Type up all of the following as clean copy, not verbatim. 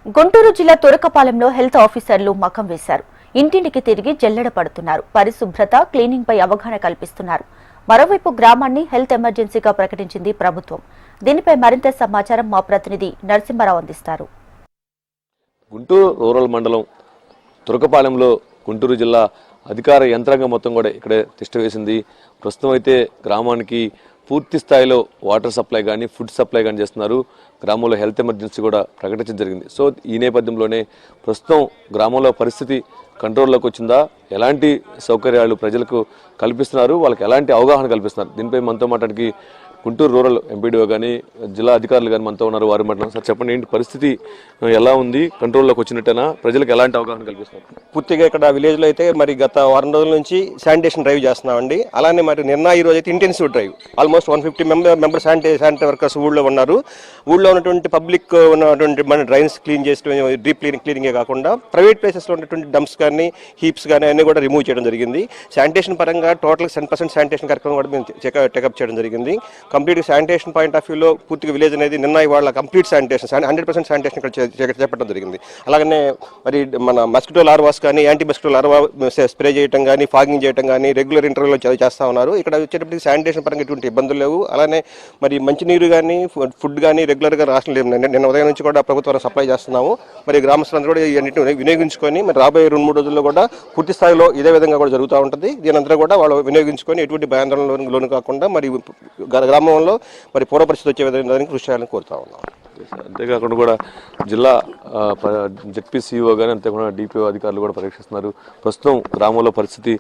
గుంటూరు జిల్లా తురకపాలెంలో హెల్త్ ఆఫీసర్లు మకం వేశారు. ఇంటింటికి తిరిగి జల్లెడ పడుతున్నారు. పరిశుభ్రత, క్లీనింగ్ పై అవగాహన కల్పిస్తున్నారు. మరోవైపు గ్రామాన్ని హెల్త్ ఎమర్జెన్సీగా ప్రకటించింది ప్రభుత్వం. దీనిపై మరింత సమాచారం మా ప్రతినిధి నరసింహారావు అందిస్తారు. గుంటూరు రూరల్ మండలం తురకపాలెంలో గుంటూరు జిల్లా అధికార యంత్రాంగం మొత్తం కూడా ఇక్కడే తిష్ట వేసింది. ప్రస్తుతం అయితే గ్రామానికి పూర్తి స్థాయిలో వాటర్ సప్లై కానీ ఫుడ్ సప్లై కానీ చేస్తున్నారు. గ్రామంలో హెల్త్ ఎమర్జెన్సీ కూడా ప్రకటించడం జరిగింది. సో ఈ నేపథ్యంలోనే ప్రస్తుతం గ్రామంలో పరిస్థితి కంట్రోల్లోకి వచ్చిందా, ఎలాంటి సౌకర్యాలు ప్రజలకు కల్పిస్తున్నారు, వాళ్ళకి ఎలాంటి అవగాహన కల్పిస్తున్నారు, దీనిపై మనతో మాట్లాడికి గుంటూరు రూరల్ ఎంపీడీఓ కానీ జిల్లా అధికారులు కానీ మనతో ఉన్నారు. వారి మాట్లాడారు. సార్ చెప్పండి, ఏంటి పరిస్థితి ఎలా ఉంది, కంట్రోల్లోకి వచ్చినట్టేనా, ప్రజలకు ఎలాంటి అవగాహన కల్పిస్తున్నారు? పూర్తిగా ఇక్కడ విలేజ్లో అయితే మరి గత వారం రోజుల నుంచి శానిటేషన్ డ్రైవ్ చేస్తున్నామండి. అలానే మరి నిన్న ఈ రోజు అయితే intensive drive almost 150 member sanitary workers ఊళ్ళో ఉన్నారు. ఊళ్ళో ఉన్నటువంటి పబ్లిక్ ఉన్నటువంటి మన డ్రైన్స్ క్లీన్ చేసి డీప్ క్లీనింగే కాకుండా ప్రైవేట్ ప్లేసెస్లో ఉన్నటువంటి డంప్స్ కానీ హీప్స్ కానీ అన్నీ కూడా రిమూవ్ చేయడం జరిగింది. శానిటేషన్ పరంగా టోటల్ 10% శానిటేషన్ కార్యక్రమం కూడా మేము టేకప్ చేయడం జరిగింది. కంప్లీట్ శానిటేషన్ పాయింట్ ఆఫ్ వ్యూలో పూర్తిగా విలేజ్ అనేది నిన్న ఇవాళ కంప్లీట్ శానిటేషన్ 100% శానిటేషన్ ఇక్కడ చేపట్టడం జరిగింది. అలాగనే మరి మన మస్కిటో లార్వాస్ కానీ యాంటీ మస్కిటో లార్వా స్ప్రే చేయడం కానీ ఫాగింగ్ చేయడం కానీ రెగ్యులర్ ఇంటర్వ్యూలో చేస్తూ ఉన్నారు. ఇక్కడ వచ్చేటప్పటికి శానిటేషన్ పరంగా ఎటువంటి ఇబ్బందులు లేవు. అలానే మరి మంచినీరు కానీ ఫుడ్ కానీ రెగ్యులర్గా రాష్ట్రం లేవు. నిన్న ఉదయం నుంచి కూడా ప్రభుత్వం సప్లై చేస్తున్నాము. మరి గ్రామస్తులందరూ కూడా ఇవన్నింటిని వినియోగించుకొని మరి రాబోయే 2-3 రోజుల్లో కూడా పూర్తి స్థాయిలో ఇదే విధంగా కూడా జరుగుతూ ఉంటుంది. దీనంతా కూడా వాళ్ళు వినియోగించుకొని ఎటువంటి భయాందోళన లోను కాకుండా మరి గ్రామంలో మరి పూర్వ పరిస్థితి వచ్చే విధంగా కృషి చేయాలని కోరుతా ఉన్నాం. అంతేకాకుండా కూడా జిల్లా జెడ్పీసీఓ కానీ అంతేకాకుండా డిపిఓ అధికారులు కూడా పరీక్షిస్తున్నారు. ప్రస్తుతం గ్రామంలో పరిస్థితి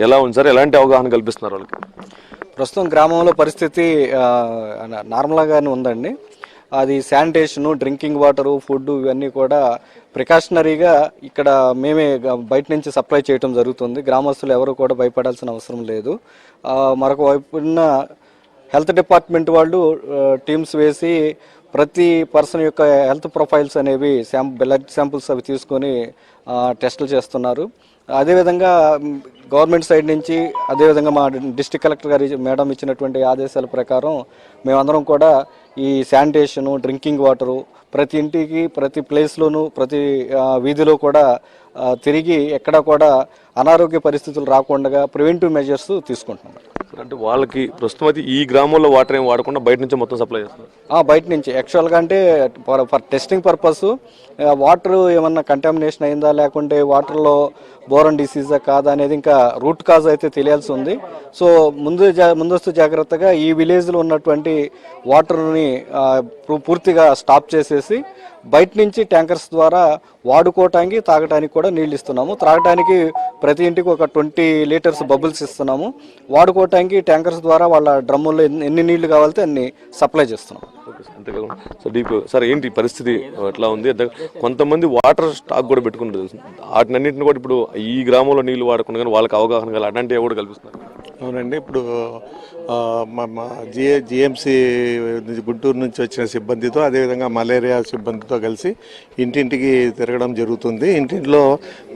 ఎలా ఉంది సార్, ఎలాంటి అవగాహన కల్పిస్తున్నారు వాళ్ళకి? ప్రస్తుతం గ్రామంలో పరిస్థితి నార్మల్గానే ఉందండి. అది శానిటేషను, డ్రింకింగ్ వాటరు, ఫుడ్ ఇవన్నీ కూడా ప్రికాషనరీగా ఇక్కడ మేమే బయట నుంచి సప్లై చేయడం జరుగుతుంది. గ్రామస్తులు ఎవరు కూడా భయపడాల్సిన అవసరం లేదు. మరొక వైపున హెల్త్ డిపార్ట్మెంట్ వాళ్ళు టీమ్స్ వేసి ప్రతి పర్సన్ యొక్క హెల్త్ ప్రొఫైల్స్ అనేవి బ్లడ్ శాంపుల్స్ అవి తీసుకొని టెస్టులు చేస్తున్నారు. అదేవిధంగా గవర్నమెంట్ సైడ్ నుంచి అదేవిధంగా మా డిస్ట్రిక్ట్ కలెక్టర్ గారు మేడం ఇచ్చినటువంటి ఆదేశాల ప్రకారం మేమందరం కూడా ఈ శానిటేషను, డ్రింకింగ్ వాటరు ప్రతి ఇంటికి, ప్రతి ప్లేస్లోనూ, ప్రతి వీధిలో కూడా తిరిగి ఎక్కడా కూడా అనారోగ్య పరిస్థితులు రాకుండా ప్రివెంటివ్ మెజర్స్ తీసుకుంటున్నాం. అంటే వాళ్ళకి ప్రస్తుతం అయితే ఈ గ్రామంలో వాటర్ ఏం వాడకుండా బయట నుంచి మొత్తం సప్లై చేస్తున్నారు. బయట నుంచి యాక్చువల్గా అంటే ఫర్ టెస్టింగ్ పర్పస్ వాటర్ ఏమన్నా కంటామినేషన్ అయిందా లేకుంటే వాటర్లో బోరన్ డిసీజా కాదా అనేది ఇంకా రూట్ కాజ్ అయితే తెలియాల్సి ఉంది. సో ముందస్తు జాగ్రత్తగా ఈ విలేజ్లో ఉన్నటువంటి వాటర్ని పూర్తిగా స్టాప్ చేసేసి బయట నుంచి ట్యాంకర్స్ ద్వారా వాడుకోవటానికి, తాగటానికి కూడా నీళ్ళు ఇస్తున్నాము. త్రాగటానికి ప్రతి ఇంటికి ఒక 20 లీటర్స్ బబుల్స్ ఇస్తున్నాము. వాడుకోవటానికి ట్యాంకర్స్ ద్వారా వాళ్ళ డ్రమ్ముల్లో ఎన్ని నీళ్లు కావాలితే అన్ని సప్లై చేస్తున్నాం. అంతేకాదు సార్, ఏంటి పరిస్థితి ఎట్లా ఉంది? కొంతమంది వాటర్ స్టాక్ కూడా పెట్టుకుంటారు. వాటినన్నింటిని కూడా ఇప్పుడు ఈ గ్రామంలో నీళ్లు వాడకుండా కానీ వాళ్ళకి అవగాహన కల అట్లాంటివి కూడా కల్పిస్తున్నారు. అవునండి, ఇప్పుడు జిఎంసి గుంటూరు నుంచి వచ్చిన సిబ్బందితో అదేవిధంగా మలేరియా సిబ్బందితో కలిసి ఇంటింటికి తిరగడం జరుగుతుంది. ఇంటింట్లో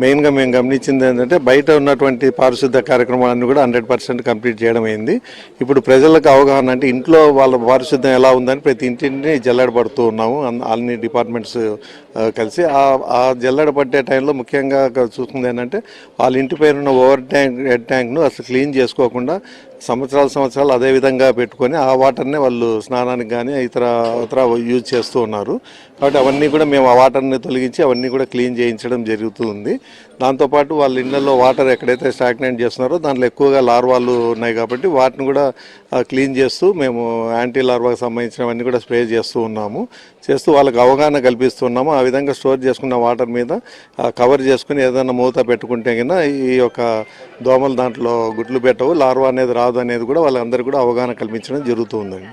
మెయిన్గా మేము గమనించింది ఏంటంటే బయట ఉన్నటువంటి పారిశుద్ధ కార్యక్రమాలన్నీ కూడా 100% కంప్లీట్ చేయడం అయింది. ఇప్పుడు ప్రజలకు అవగాహన అంటే ఇంట్లో వాళ్ళ పారిశుద్ధం ఎలా ఉందని ప్రతి ఇంటిని జల్లెడ పడుతూ ఉన్నాము. అన్ని డిపార్ట్మెంట్స్ కలిసి ఆ జల్లెడ పట్టే టైంలో ముఖ్యంగా చూస్తుంది ఏంటంటే వాళ్ళ ఇంటి పైన ఉన్న హెడ్ ట్యాంక్ను అసలు క్లీన్ చేసుకోకుండా సంవత్సరాలు అదే విధంగా పెట్టుకొని ఆ వాటర్నే వాళ్ళు స్నానానికి కానీ ఇతర యూజ్ చేస్తూ ఉన్నారు. కాబట్టి అవన్నీ కూడా మేము ఆ వాటర్ని తొలగించి అవన్నీ కూడా క్లీన్ చేయించడం జరుగుతుంది. దాంతోపాటు వాళ్ళ ఇళ్లలో వాటర్ ఎక్కడైతే స్టాగ్నేట్ చేస్తున్నారో దాంట్లో ఎక్కువగా లార్వాలు ఉన్నాయి కాబట్టి వాటిని కూడా క్లీన్ చేస్తూ మేము యాంటీ లార్వాకి సంబంధించినవన్నీ కూడా స్ప్రే చేస్తూ ఉన్నాము. చేస్తూ వాళ్ళకి అవగాహన కల్పిస్తున్నాము. ఆ విధంగా స్టోర్ చేసుకున్న వాటర్ మీద కవర్ చేసుకుని ఏదైనా మూత పెట్టుకుంటే కన్నా ఈ యొక్క దోమలు దాంట్లో గుడ్లు పెట్టవు, లార్వా అనేది రాదు అనేది కూడా వాళ్ళందరికీ కూడా అవగాహన కల్పించడం జరుగుతుందండి.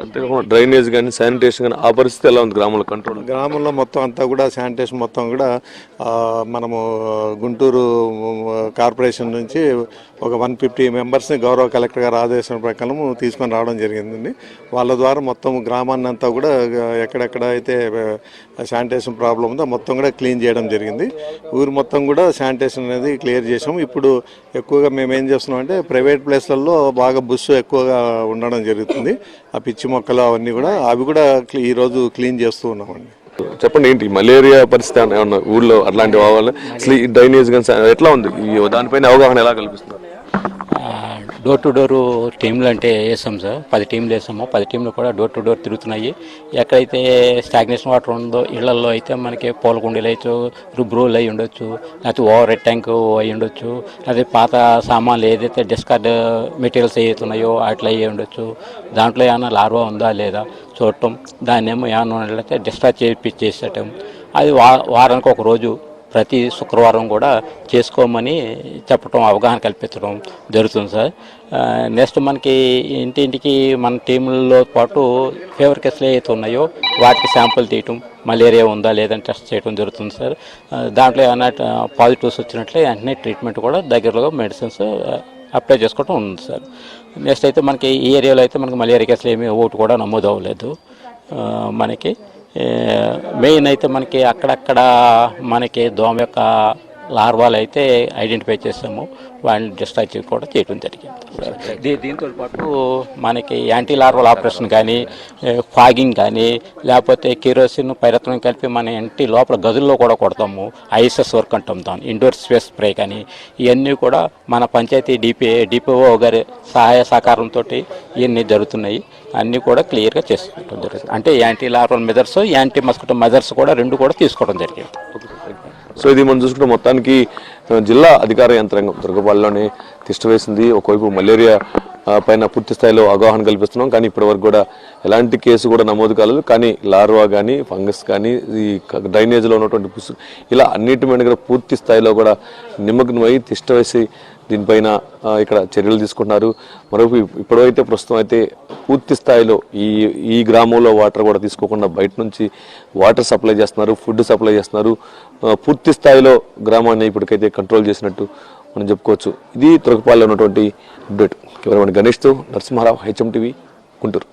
అంతేకాకుండా డ్రైనేజ్ కానీ శానిటేషన్ కానీ ఆ పరిస్థితి ఎలా ఉంది గ్రామంలో? కంట్రోల్ గ్రామంలో మొత్తం అంతా కూడా శానిటేషన్ మొత్తం కూడా మనము గుంటూరు కార్పొరేషన్ నుంచి ఒక 150 మెంబర్స్ని గౌరవ కలెక్టర్ గారు ఆదేశం ప్రకారం తీసుకొని రావడం జరిగిందండి. వాళ్ళ ద్వారా మొత్తం గ్రామాన్ని అంతా కూడా ఎక్కడెక్కడ అయితే శానిటేషన్ ప్రాబ్లం ఉందో మొత్తం కూడా క్లీన్ చేయడం జరిగింది. ఊరు మొత్తం కూడా శానిటేషన్ అనేది క్లియర్ చేసాము. ఇప్పుడు ఎక్కువగా మేము ఏం చేస్తున్నాం అంటే ప్రైవేట్ ప్లేస్లలో బాగా బుస్సు ఎక్కువగా ఉండడం జరుగుతుంది. ఆ పిచ్చి మొక్కలు అవన్నీ కూడా అవి కూడా ఈరోజు క్లీన్ చేస్తూ ఉన్నామండి. చెప్పండి, ఏంటి మలేరియా పరిస్థితి ఏమన్నా ఊళ్ళో అట్లాంటి వాళ్ళు అసలు ఈ డ్రైనేజ్ కానీ ఎట్లా ఉంది, ఈ దానిపైన అవగాహన ఎలా కల్పిస్తున్నారు? డోర్ టు డోర్ టీంలు అంటే వేసాం సార్, 10 టీంలు వేసాము. 10 టీంలు కూడా డోర్ టు డోర్ తిరుగుతున్నాయి. ఎక్కడైతే స్టాగ్నేషన్ వాటర్ ఉందో ఇళ్లలో అయితే మనకి పూల కుండీలు అయ్యొచ్చు, రుబ్రోలు అయి ఉండొచ్చు, లేకపోతే ఓవర్ హెడ్ ట్యాంక్ అయి ఉండొచ్చు, అదే పాత సామాన్లు ఏదైతే డిస్కార్డ్ మెటీరియల్స్ ఏవైతే ఉన్నాయో అట్లా అయ్యి ఉండొచ్చు. దాంట్లో ఏమైనా లార్వా ఉందా లేదా చూడటం, దాన్ని ఏమో ఏమైనా ఉన్నట్లయితే డిశ్చార్జ్ చేసేయటం. అది వారానికి ఒక రోజు ప్రతి శుక్రవారం కూడా చేసుకోమని చెప్పడం, అవగాహన కల్పించడం జరుగుతుంది సార్. నెక్స్ట్ మనకి ఇంటింటికి మన టీముల్లో పాటు ఫీవర్ కేసులు ఏవైతే ఉన్నాయో వాటికి శాంపుల్ తీయటం, మలేరియా ఉందా లేదని టెస్ట్ చేయడం జరుగుతుంది సార్. దాంట్లో ఏమైనా పాజిటివ్స్ వచ్చినట్లే వెంటనే ట్రీట్మెంట్ కూడా దగ్గరలో మెడిసిన్స్ అప్లై చేసుకోవడం ఉంది సార్. నెక్స్ట్ అయితే మనకి ఈ ఏరియాలో అయితే మనకి మలేరియా కేసులు ఏమీ ఒకటి కూడా నమోదు అవ్వలేదు. మనకి మెయిన్ అయితే మనకి అక్కడక్కడ మనకి దోమ యొక్క లార్వాలు అయితే ఐడెంటిఫై చేసాము, వాటిని డిశ్చార్జ్ కూడా చేయడం జరిగింది. దీంతో పాటు మనకి యాంటీ లార్వల్ ఆపరేషన్ కానీ, ఫాగింగ్ కానీ, లేకపోతే కిరోసిన్ పైరత్నం కలిపి మన ఇంటి లోపల గదుల్లో కూడా కొడతాము. ఐఎస్ఎస్ వర్క్ అంటాం దాన్ని, ఇండోర్ స్పేస్ స్ప్రే కానీ. ఇవన్నీ కూడా మన పంచాయతీ డిపిఓ గారి సహాయ సహకారంతో ఇవన్నీ జరుగుతున్నాయి. అన్నీ కూడా క్లియర్గా చేసుకోవడం జరుగుతుంది. అంటే anti larval measures, anti mosquito measures కూడా రెండు కూడా తీసుకోవడం జరిగింది. సో ఇది మనం చూసుకుంటే మొత్తానికి జిల్లా అధికార యంత్రాంగం దుర్గపాలెంలోనే తిష్టవేసింది. ఒకవైపు మలేరియా పైన పూర్తి స్థాయిలో అవగాహన కల్పిస్తున్నాం, కానీ ఇప్పటివరకు కూడా ఎలాంటి కేసు కూడా నమోదు కాలేదు. కానీ లార్వా కానీ, ఫంగస్ కానీ, ఈ డ్రైనేజ్లో ఉన్నటువంటి పుసు ఇలా అన్నిటి మీద కూడా పూర్తి స్థాయిలో కూడా నిమగ్నమై తిష్టవేసి దీనిపైన ఇక్కడ చర్యలు తీసుకుంటున్నారు. మరొక ఇప్పుడైతే ప్రస్తుతం అయితే పూర్తి స్థాయిలో ఈ గ్రామంలో వాటర్ కూడా తీసుకోకుండా బయట నుంచి వాటర్ సప్లై చేస్తున్నారు, ఫుడ్ సప్లై చేస్తున్నారు. పూర్తి స్థాయిలో గ్రామాన్ని ఇప్పటికైతే కంట్రోల్ చేసినట్టు మనం చెప్పుకోవచ్చు. ఇది తురకపాలెంలో ఉన్నటువంటి అప్డేట్. కెమెరామెన్ గణేష్తో నరసింహారావు, HM TV, గుంటూరు.